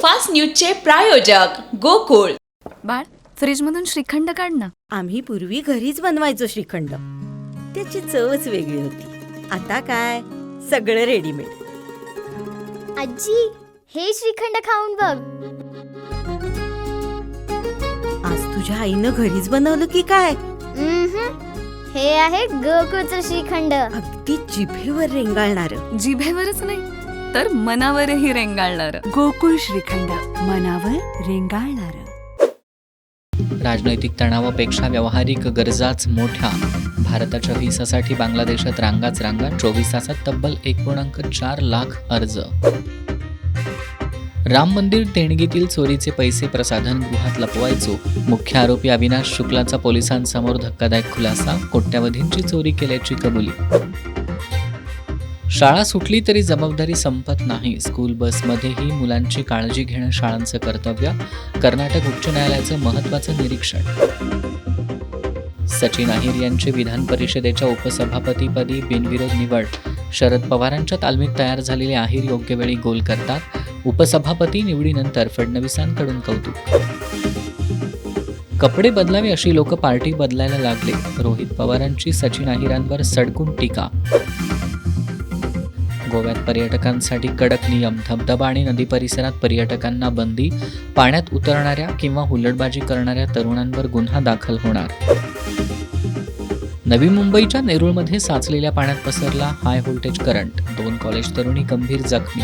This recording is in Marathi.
फास्ट न्यूजचे प्रायोजक गोकुळ. बाळ, फ्रीजमधून श्रीखंड काढ ना. आम्ही पूर्वी घरीच बनवायचो श्रीखंड. त्याची चवच वेगळी होती. आता काय सगळं रेडीमेड. आजी, हे श्रीखंड खाऊन बघ. आज तुझ्या आईनं घरीच बनवलं की काय? हे आहे गोकुळचं श्रीखंड. अगदी जिभेवर रेंगाळणार. जिभेवरच नाही तर मनावरही रेंगाळणार. गोकुळ श्रीखंड, मनावर रेंगाळणार. राजनैतिक तणावापेक्षा व्यावहारिक गरजाच मोठ्या. भारताच्या व्हिसासाठी बांगलादेशात रांगा 24 तासात तब्बल 1.4 लाख अर्ज. राम मंदिर देणगीतील चोरीचे पैसे प्रसाधन गृहात लपवायचो. मुख्य आरोपी अविनाश शुक्लाचा पोलिसांसमोर धक्कादायक खुलासा. कोट्यवधींची चोरी केल्याची कबुली. शाळा सुटली तरी जबाबदारी संपत नाही. स्कूल बसमध्येही मुलांची काळजी घेणं शाळांचं कर्तव्य. कर्नाटक उच्च न्यायालयाचं महत्त्वाचं निरीक्षण. सचिन अहिर यांची विधान परिषदेच्या उपसभापतीपदी बिनविरोध निवड. शरद पवारांच्या तालमीत तयार झालेले अहिर योग्य वेळी गोल करतात. उपसभापती निवडीनंतर फडणवीसांकडून कौतुक. कपडे बदलावे अशी लोक पार्टी बदलायला लागले. रोहित पवारांची सचिन अहिरांवर सडकून टीका. गोव्यात पर्यटकांसाठी कडक नियम. धबधबा आणि नदी परिसरात पर्यटकांना बंदी. पाण्यात उतरणाऱ्या किंवा हुल्लडबाजी करणाऱ्या तरुणांवर गुन्हा दाखल होणार. नवी मुंबईच्या नेरूळमध्ये साचलेल्या पाण्यात पसरला हाय व्होल्टेज करंट. 2 कॉलेज तरुणी गंभीर जखमी.